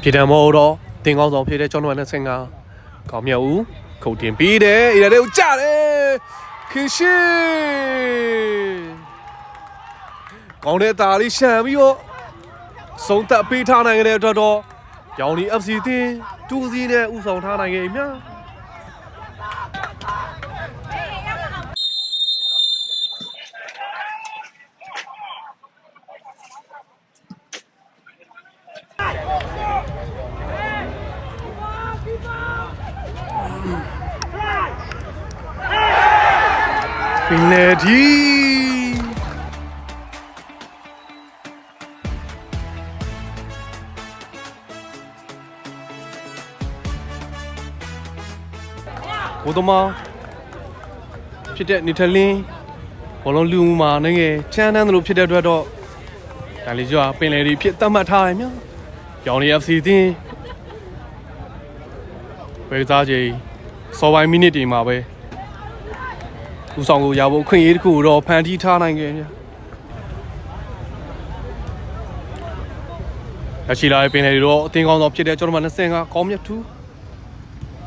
ပြည်တယ်မို့တော့တင်ကောင်းဆောင်ဖြစ်တဲ့ကျွန်တော်နဲ့ဆင်ကကောင်းမြတ်ဦးခုတ်တင်ပြီးတယ်အရာတွေကိုကြားတယ်ခင်ရှိကောင်းတဲ့တာလေးရှံပြီးတော့ဆုံးသက်ပေးထားနိုင်တဲ့အတွက်တော့ရောင်ဒီ FC တင်တူစီနဲ့ဥဆောင်ထားနိုင်ခဲ့မြတ်ပင်လေဒီကိုတမဖြစ်တဲ့နေထလင်းဘောလုံးလူမှာနေငယ်ချမ်းတန်းတယ်လို့ဖြစ်တဲ့အတွက်တော့ဒါလေးကျော်ပင်လေဒီဖြစ်သတ်မှတ်ထားရမြရောင်ဒီ FC တင်ဝေစားကြီးစော်ပိုင်းမိနစ်တွေမှာပဲဦးဆောင်ကိုရဖို့ခွင့်ရေးတစ်ခုတော့ဖန်တီးထားနိုင်ခဲ့ဗျာရရှိလာတဲ့ပင်လေတော့အသင်းကောင်းဆောင်ဖြစ်တဲ့ကျွန်တော်们25ကောင်းမြတ်သူ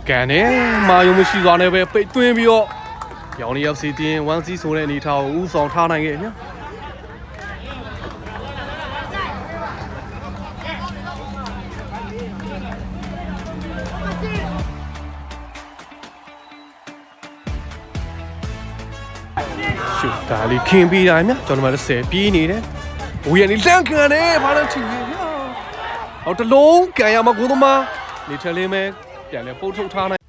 ကန်နဲ့မာယုံမရှိစွာနဲ့ပဲပိတ်သွင်းပြီးတော့ရောင်ဒီ FC တင်း1C ဆိုတဲ့အနေထားကိုဦးဆောင်ထားနိုင်ခဲ့ဗျာရှုဒါလေးခင်းပြီးတိုင်းမြကျွန်တော်တို့10ပြေးနေတယ်ဝီရနေလန့်ကန်တယ်ဘာလို့ချင်လဲမြဟောတလုံးကန်ရမှာကိုသမားနေထလင်းမဲ့ပြန်လဲပုတ်ထုတ်ထားနိုင်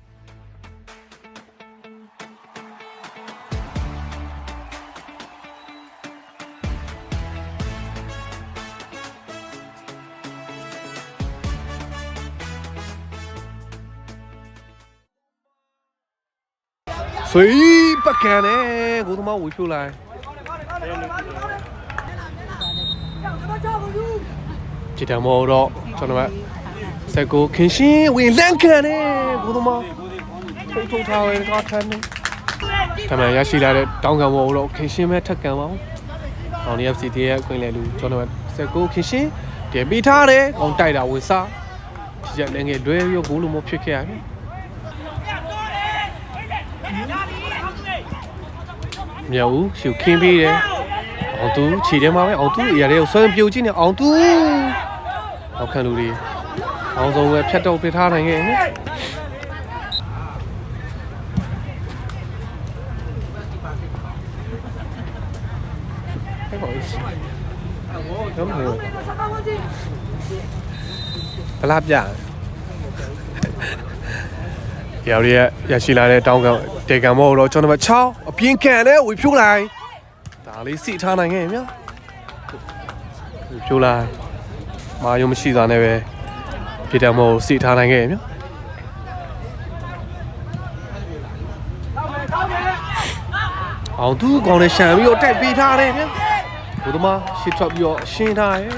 ဆွေးပကံနဲ့ကိုသမားဝေဖြိုးလိုက်ကြည်တမောတော့ကျွန်တော်စက်ကိုခင်ရှင်းဝင်လန့်ခံနဲ့ကိုသမားထုတ်ထားတယ်ကားထမ်းနေတမန်ရရှိလာတဲ့တောင်းကံမောတော့ခင်ရှင်းပဲထက်ကံပါအောင်အောင် FC ရဲ့ခွင့်လဲလူကျွန်တော်စက်ကိုခင်ရှင်းတင်ပေးထားတယ်ကောင်းတိုက်တာဝင်စားဒီချက်လည်းငယ်လွဲရောဂိုးလိုမဖြစ်ခဲ့ရတယ်မြောက်ဦးရှုခင်းပေးတယ်အောင်သူခြေထဲမှာပဲအောင်သူအရာတွေကိုဆွဲပြုတ်ကြည့်နေအောင်သူနောက်ခံလူတွေအောင်ဆုံးပဲဖြတ်တော့ပြထားနိုင်ခဲ့နော်ဟဲ့ဘောရောမလို့ဘလာပြရော်ရီရရှိလာတဲ့တောင်းကတေကံမောတော့ကျွန်တော်6အပြင်းခံလဲဝေဖြိုးလိုက်ဒါလေးစီထားနိုင်ခဲ့မြဝေဖြိုးလိုက်မာယုံမရှိသားနဲ့ပဲပြေတံမောစီထားနိုင်ခဲ့မြအောင်သူကောင်းနဲ့ရှံပြီးတော့တိုက်ပေးထားတယ်မြဘုသမားရှစ်ထွက်ပြီးတော့ရှင်းထားတယ်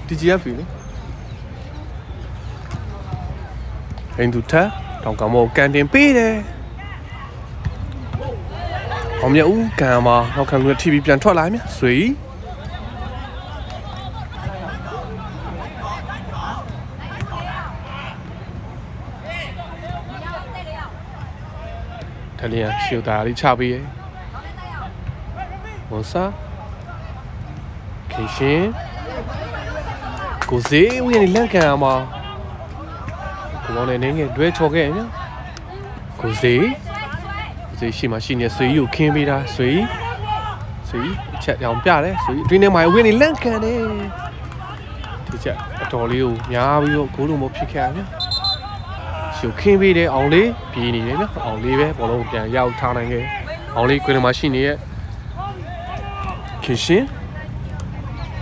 ဒီကြီးရပြီလေအင်းသူထတောင်ကမောကန်တင်ပေးတယ်အောင်မြဦးကံမှာနောက်ခံလူနဲ့ TV ပြန်ထွက်လာမြဆွေတလျာရှူတာလေးချပေးရဲ့ဝန်စာခေရှင်ကိုစေးဝင်လန့်ကန်မှာကိုလည်းနေငယ်တွဲချော်ခဲ့ရနော်ကိုစေးရှိမှရှိနေဆွေကြီးကိုခင်းပေးတာဆွေကြီးအချက်အောင်ပြတယ်ဆွေကြီးအတွင်းထဲမှာဝင်နေလန့်ကန်တယ်ဒီချက်အတော်လေးကိုများပြီးတော့ဂိုးလုံးမဖြစ်ခဲ့ရနော်ရှုခင်းပေးတယ်အောင်လေးပြေးနေတယ်နော်အောင်လေးပဲဘောလုံးပြန်ရောက်ထားနိုင်ခဲ့အောင်လေးကွင်းထဲမှာရှိနေရဲ့ခင်ရှင်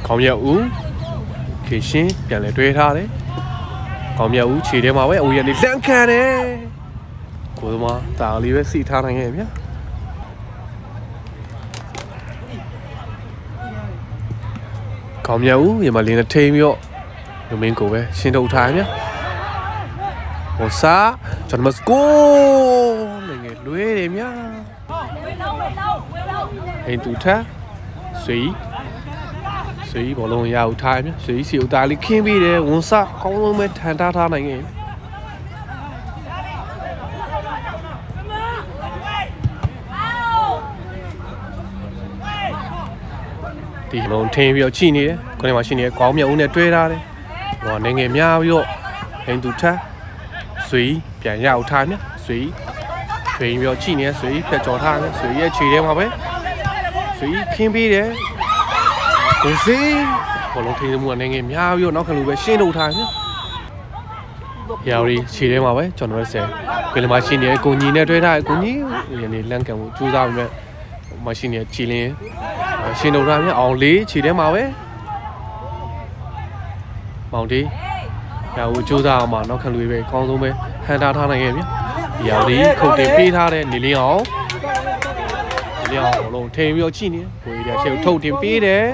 ခေါင်းရက်ဦးခင်ရှင်ပြန်လဲတွဲထားတယ်ကောင်းမြတ်ဦးခြေထဲမှာပဲအဝေးကနေလန့်ခံတယ်ကိုသမားတာလေးပဲစီထားနိုင်ရဲ့ဗျာကောင်းမြတ်ဦးရမလင်းနဲ့ထိန်ပြီးတော့လူမင်းကိုပဲရှင်းထုတ်ထားဗျာဟိုစားကျွန်တော်မစကိုငယ်လွဲတယ်ဗျာဟိန်တူထားဆွေ水ဘောလုံးရအောင်ထားမြ水စီဦးသားလေးခင်းပြီးတယ်ဝန်စကောင်းဆုံးပဲထန်ထားနိုင်ခဲ့ဒီလုံးထင်းပြီးတော့ချိနေတယ်ခုနကမှရှိနေကောင်းမြတ်ဦးနဲ့တွဲထားတယ်ဟောနေငယ်များပြီးတော့ဟင်သူထမ်းဆွေပြန်ရအောင်ထားမြဆွေထွေးပြီးတော့ချိနေဆွေဖြတ်ကျော်ထားတယ်ဆွေရဲ့ခြေထဲမှာပဲဆွေခင်းပြီးတယ်ကိုစီဘောလုံးထင်းမှုကနေငယ်များပြီးတော့နောက်ခလူပဲရှင်းထုတ်ထားမြရာရီခြေထဲမှာပဲကျွန်တော်တို့ဆယ်ကွေလမရှိနေကိုညီနဲ့တွဲထားကိုညီရနေလန့်ကန်မှုကြိုးစားပြီးတော့မရှိနေခြေလင်းရှင်းထုတ်ထားမြအောင်လေးခြေထဲမှာပဲမောင်တီရာကိုကြိုးစားအောင်မှာနောက်ခလူပဲအကောင်းဆုံးပဲဟန်တာထားနိုင်ခဲ့မြရာရီခုတ်တင်ပေးထားတဲ့နေလင်းအောင်နေလင်းအောင်ဘောလုံးထိန်ပြီးတော့ချိနေကိုရီတဲ့ခြေကိုထုတ်တင်ပေးတယ်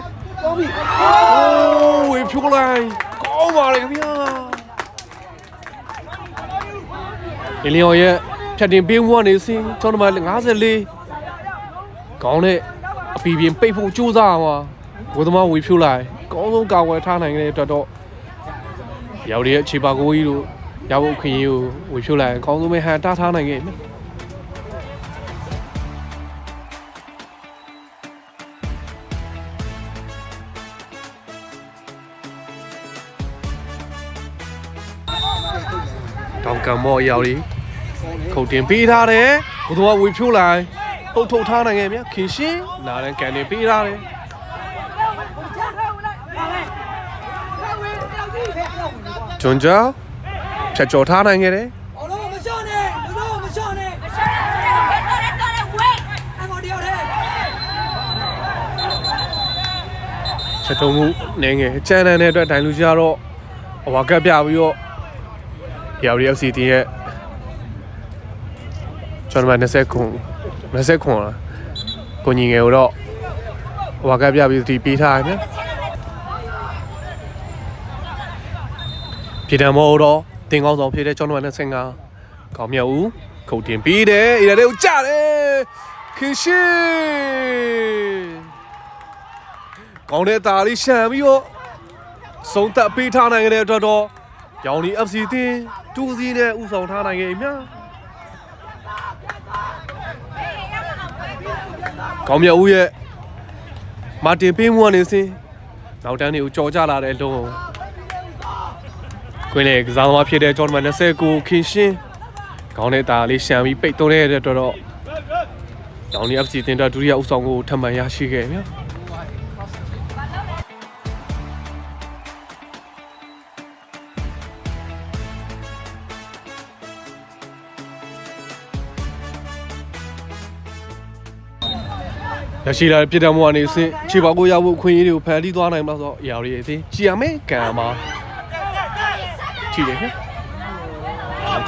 အိုးဝေဖြိုးလိုက်ကောင်းပါလေခင်ဗျာနေလင်းအောင်ရဲ့ဖြတ်တင်ပေးမှုကနေစင်းကျွန်တော်မှ54ကောင်းတဲ့အပီပြင်းပိတ်ဖို့ကြိုးစားအောင်ဘိုးသမားဝေဖြိုးလိုက်ကောင်းဆုံးကာဝယ်ထားနိုင်တဲ့အတွက်တော့ရောက်တဲ့အခြေပါကိုကြီးတို့ရဖို့ခရင်ကိုဝေဖြိုးလိုက်အကောင်းဆုံးပဲဟန်တားထားနိုင်ခဲ့မြတောင်ကမော့ရောက်ဒီခုတ်တင်ပေးထားတယ်ဘုရားဝေဖြိုးလိုက်ပုတ်ထုတ်ထားနိုင်ခဲ့မြခင်ရှင်းလာတဲ့ကန်တင်ပေးထားတယ်ဂျွန်ဂျာဖြတ်ကျော်ထားနိုင်ခဲ့တယ်ချက်ထုံမှုနေငယ်အချမ်းတန်းတဲ့အတွက်ဒိုင်လူကြီးကတော့အဝါကပ်ပြပြီးတော့ရာရီ FC တင်ရဲ့ကျွန်တော်20ခွန်ကိုညီငယ်ကိုတော့အဝါကပ်ပြပြီးဒီပေးထားရမယ်ပြည်တော်မောတော့တင်ကောင်းဆောင်ဖြစ်တဲ့ကျွန်တော်25ကောင်းမြတ်ဦးခုတ်တင်ပြီးတယ်အဲ့ဒါလေးကိုကြားတယ်ခင်ရှင်းကောင်းတဲ့တာလေးရှမ်းပြီးတော့ဆုံးသက်ပေးထားနိုင်တဲ့အတွက်တော့ရောင်ဒီ FC တင်2စီးနဲ့ဥဆောင်ထားနိုင်ခဲ့မြကောင်းမြတ်ဦးရဲ့မာတင်ပေးမှုကနေစင်းနောက်တန်းတွေကိုကြော်ကြလာတဲ့လုံးကွင်းလေကစားသမားဖြစ်တဲ့ဂျော်ဒန်29ခင်ရှင်းကောင်းတဲ့တာလေးရှမ်းပြီးပိတ်သွင်းတဲ့အတွက်တော့ရောင်ဒီ FC တင်တော့ဒုတိယဥဆောင်ကိုထပ်မံရရှိခဲ့မြရရှိလာတဲ့ပြည်တော်မောကနေစခြေပေါက်ကိုရောက်ဖို့ခွင့်ရည်တွေကိုဖန်တီးသွားနိုင်မှာဆိုတော့အရာတွေအသိကြည်ရမယ်ကံမှာကြည့်တယ်ခင်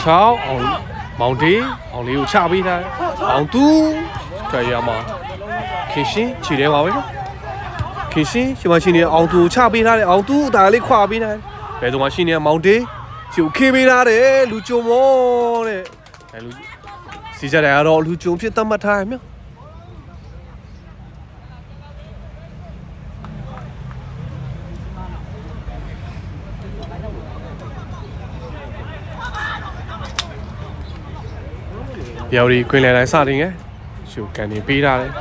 ချောင်းအောင်မောင်တေးအောင်လေးကိုချပေးထားအောင်သူတွေ့ရမှာခင်ရှင်းခြေထဲမှာပဲနော်ခင်ရှင်းရှိမရှိနေအောင်သူချပေးထားတယ်အောင်သူဒါလေးခွာပေးထားတယ်ဘယ်သူမှရှိနေမောင်တေးခြေကိုခေပေးထားတယ်လူကြုံမောတဲ့အဲလူစီကြတယ်ကတော့လူကြုံဖြစ်သတ်မှတ်ထားရမြရာရီကွင်းလယ်တိုင်းစတင်ငယ်ရှုကန်နေပေးထားတယ်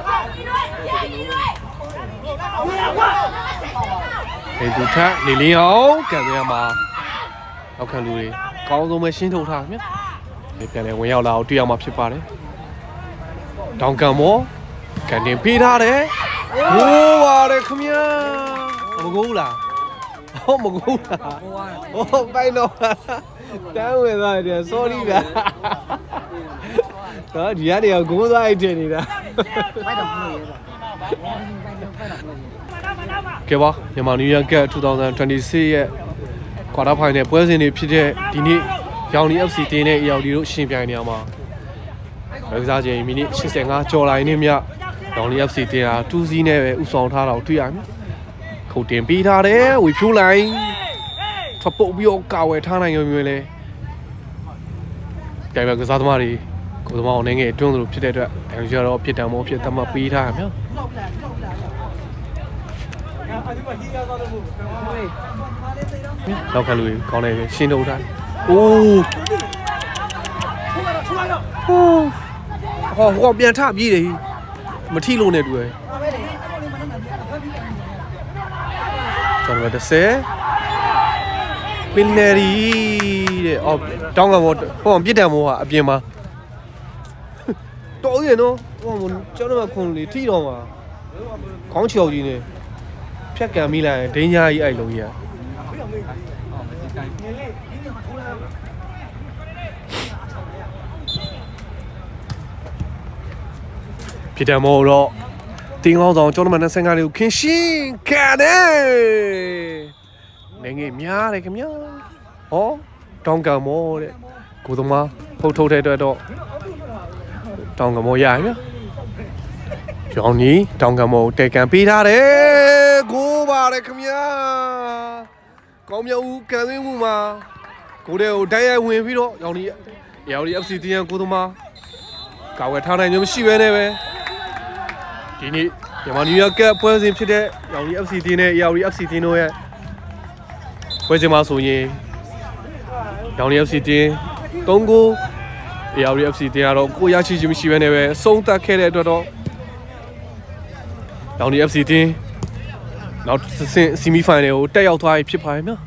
ဒီသူထက်နေလင်းအောင်ကန်ပြန်မှာနောက်ခံလူတွေကောင်းဆုံးပဲရှင်းထုတ်ထားမြဒီပြန်လဲဝင်ရောက်လာအောင်တွေ့ရမှာဖြစ်ပါတယ်တောင်ကံမောကန်တင်ပေးထားတယ်ဟိုးပါတယ်ခမညာမကူလားဟုတ်မကူလားဟုတ်ပိုင်တော့တန်းဝင်သွားတယ် sorry ဗျာတော့ဒီကနေကကိုးသွားအိတ်တင်နေတာကဲပါမြန်မာနယူးယောက်က2026ရဲ့ကွာတာဖိုင်နယ်ပွဲစဉ်တွေဖြစ်တဲ့ဒီနေ့ရောင်နီ FC တင်းနဲ့ ALD တို့ရှင်ပြိုင်နေအောင်ပါကစားချိန်မိနစ်85ကျော်လာနေမြရောင်နီ FC တင်းဟာ2စီးနဲ့ပဲဥဆောင်ထားတာကိုတွေ့ရမယ်ခုတ်တင်ပေးထားတယ်ဝေဖြိုးလိုက်ထပ်ပုတ်ပြီးတော့ကာဝယ်ထားနိုင်မျိုးလဲကြိုင်ပဲကစားသမားတွေကိုသမားအောင်နေငယ်အတွင်းတို့ဖြစ်တဲ့အတွက်အဲကျတော့ဖြစ်တံမိုးဖြစ်သတ်မှတ်ပေးထားရမယ် နောက်ခံလူကြီးကောင်းတယ်ရှင်းထုတ်ထားအိုးဟောပြန်ထပြေးတယ်မထိလို့နဲ့တူရယ်ကျွန်တော်30ပင်နယ်ရီတဲ့အော်တောင်းကမောဟောပြစ်တယ်မောဟာအပြင်မှာတော်ရင်နော်ဟောကျွန်တော်ကခွန်လေးထိတော့မှာခေါင်းချော်ကြီးနေဖြတ်ကန်မိလိုက်ဒိန်းညာကြီးအဲ့လုံးကြီးဖြစ်တယ်မို့တော့တင်းကောင်းဆောင်ကျွန်တော်မှ25လေးကိုခင်ရှင်းခံတယ်နေငယ်များတယ်ခင်ဗျာဟောတောင်းကမောတဲ့ကိုသမားဖုတ်ထုတ်တဲ့အတွက်တော့တောင်းကမောရရဗျာကျောင်းကြီးတောင်းကမောတဲကန်ပေးထားတယ်ကိုပါတယ်ခင်ဗျာကောင်းမြောက်ဦးကန်သွင်းမှုမှာကိုတဲ့ကိုတိုက်ရိုက်ဝင်ပြီးတော့ကျောင်းကြီးရော်ဒီ FC တင်းရန်ကိုသမားကာဝယ်ထားနိုင်မျိုးမရှိဘဲနဲ့ပဲဒီနေ့မြန်မာနယူးယောက်ကပွဲစဉ်ဖြစ်တဲ့ရောင်ရီ FC တင်းနဲ့ရောင်ရီ FC တင်းတို့ရဲ့ပွဲစဉ်မှာဆိုရင်ရောင်ရီ FC တင်း3 goal ရောင်ရီ FC တင်းကတော့ကိုရရှိခြင်းမရှိဘဲနဲ့ပဲအဆုံးသတ်ခဲ့တဲ့အတွက်တော့ရောင်ရီ FC တင်းနောက်ဆီမီဖိုင်နယ်ကိုတက်ရောက်သွားပြီဖြစ်ပါတယ်နော်